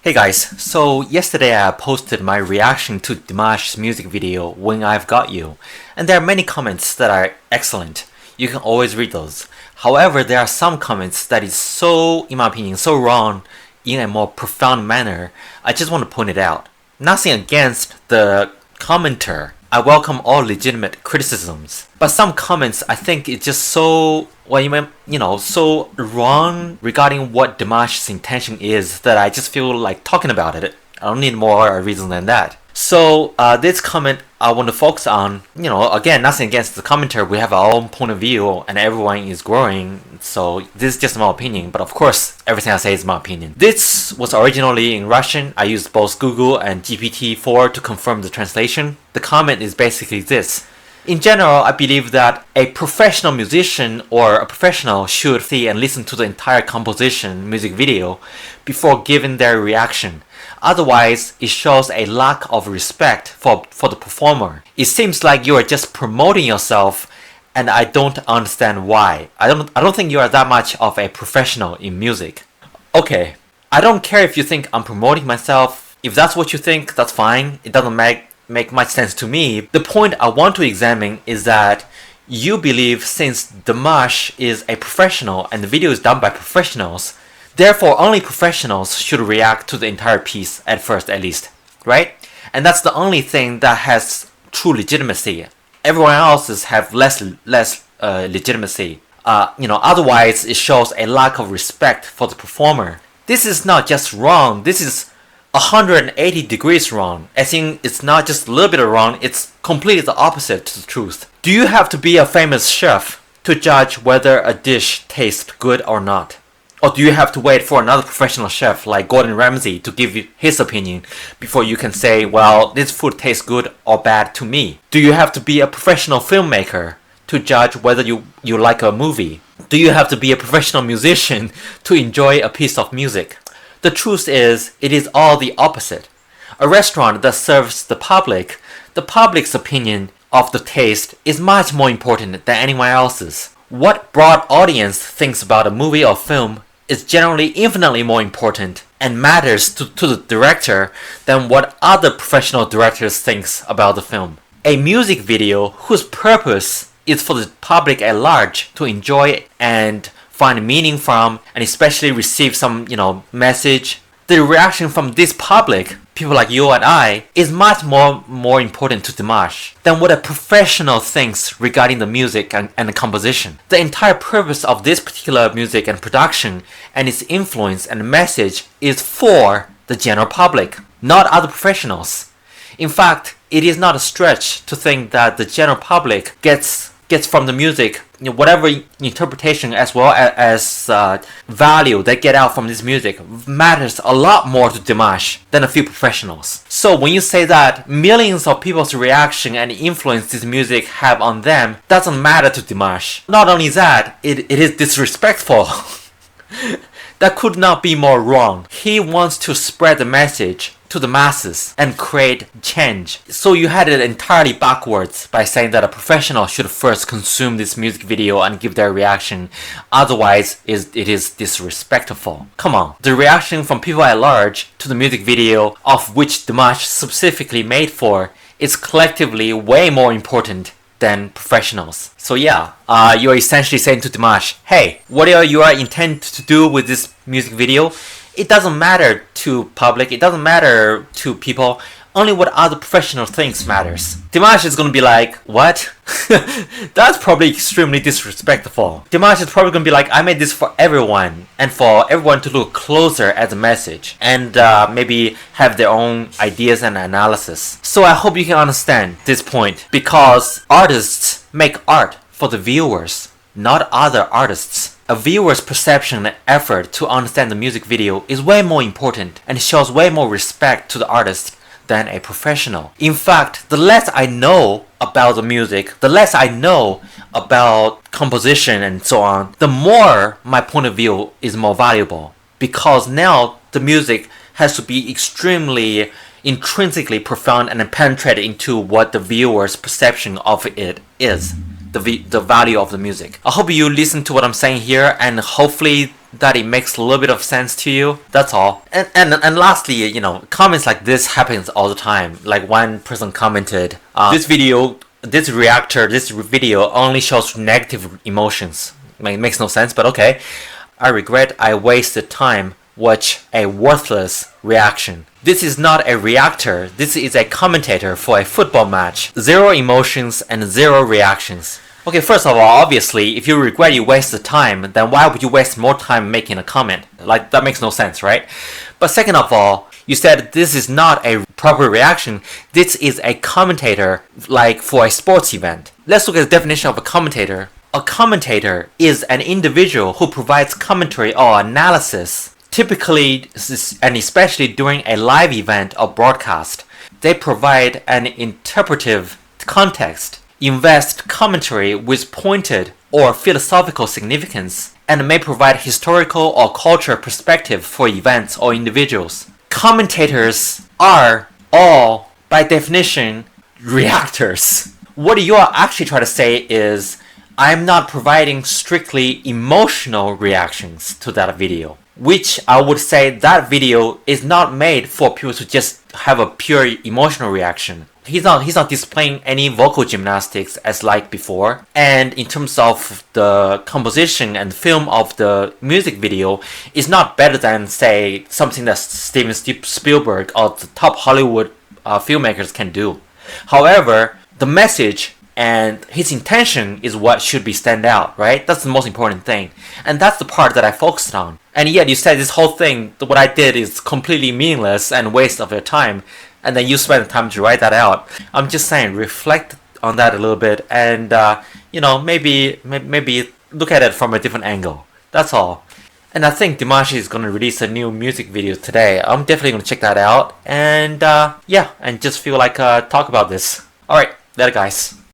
Hey guys, so yesterday I posted my reaction to Dimash's music video When I've Got You, and there are many comments that are excellent. You can always read those. However, there are some comments that is so, in my opinion, so wrong in a more profound manner. I just want to point it out. Nothing against the commenter. I welcome all legitimate criticisms. But some comments I think it's just so, so wrong regarding what Dimash's intention is that I just feel like talking about it. I don't need more reason than that. So this comment I want to focus on, again, nothing against the commenter. We have our own point of view and everyone is growing. So this is just my opinion. But of course, everything I say is my opinion. This was originally in Russian. I used both Google and GPT-4 to confirm the translation. The comment is basically this. In general, I believe that a professional musician or a professional should see and listen to the entire composition music video before giving their reaction. Otherwise, it shows a lack of respect for the performer. It seems like you are just promoting yourself, and I don't understand why. I don't think you are that much of a professional in music. Okay, I don't care if you think I'm promoting myself. If that's what you think, that's fine. It doesn't make much sense to me. The point I want to examine is that you believe since Dimash is a professional and the video is done by professionals, therefore only professionals should react to the entire piece at first, at least, right? And that's the only thing that has true legitimacy. Everyone else's have less legitimacy. Otherwise it shows a lack of respect for the performer. This is not just wrong, this is 180 degrees wrong. I think it's not just a little bit wrong, it's completely the opposite to the truth. Do you have to be a famous chef to judge whether a dish tastes good or not? Or do you have to wait for another professional chef like Gordon Ramsay to give you his opinion before you can say, well, this food tastes good or bad to me? Do you have to be a professional filmmaker to judge whether you like a movie? Do you have to be a professional musician to enjoy a piece of music? The truth is, it is all the opposite. A restaurant that serves the public's opinion of the taste is much more important than anyone else's. What broad audience thinks about a movie or film is generally infinitely more important and matters to the director than what other professional directors thinks about the film. A music video whose purpose is for the public at large to enjoy and find meaning from, and especially receive some, message. The reaction from this public, people like you and I, is much more important to Dimash than what a professional thinks regarding the music and the composition. The entire purpose of this particular music and production and its influence and message is for the general public, not other professionals. In fact, it is not a stretch to think that the general public gets from the music, whatever interpretation as well as value they get out from this music matters a lot more to Dimash than a few professionals. So when you say that millions of people's reaction and influence this music have on them doesn't matter to Dimash. Not only that, it is disrespectful. That could not be more wrong. He wants to spread the message to the masses and create change. So you had it entirely backwards by saying that a professional should first consume this music video and give their reaction. Otherwise, it is disrespectful. Come on. The reaction from people at large to the music video of which Dimash specifically made for is collectively way more important than professionals. So yeah, you're essentially saying to Dimash, hey, what you are intent to do with this music video, it doesn't matter to public, it doesn't matter to people, only what other professional thinks matters. Dimash is gonna be like, what? That's probably extremely disrespectful. Dimash is probably gonna be like, I made this for everyone, and for everyone to look closer at the message, and maybe have their own ideas and analysis. So I hope you can understand this point, because artists make art for the viewers, not other artists. A viewer's perception and effort to understand the music video is way more important and shows way more respect to the artist than a professional. In fact, the less I know about the music, the less I know about composition and so on, the more my point of view is more valuable. Because now the music has to be extremely intrinsically profound and penetrate into what the viewer's perception of it is. The value of the music. I hope you listen to what I'm saying here, and hopefully that it makes a little bit of sense to you. That's all. And lastly, you know, comments like this happens all the time. Like one person commented, this video only shows negative emotions. It makes no sense, but okay. I regret I wasted time watch a worthless reaction. This is not a reactor, this is a commentator for a football match. Zero emotions and zero reactions. Okay, first of all, obviously, if you regret you wasted time, then why would you waste more time making a comment? Like, that makes no sense, right? But second of all, you said this is not a proper reaction, this is a commentator, like for a sports event. Let's look at the definition of a commentator. A commentator is an individual who provides commentary or analysis, typically and especially during a live event or broadcast. They provide an interpretive context, invest commentary with pointed or philosophical significance, and may provide historical or cultural perspective for events or individuals. Commentators are all, by definition, reactors. What you are actually trying to say is, I'm not providing strictly emotional reactions to that video, which I would say that video is not made for people to just have a pure emotional reaction. He's not displaying any vocal gymnastics as like before, and in terms of the composition and film of the music video, is not better than, say, something that Steven Spielberg or the top Hollywood filmmakers can do. However, the message and his intention is what should be stand out, right? That's the most important thing. And that's the part that I focused on. And yet you said this whole thing, what I did is completely meaningless and waste of your time. And then you spent the time to write that out. I'm just saying, reflect on that a little bit and, you know, maybe look at it from a different angle. That's all. And I think Dimash is going to release a new music video today. I'm definitely going to check that out. And, yeah, and just feel like talk about this. Alright, later guys.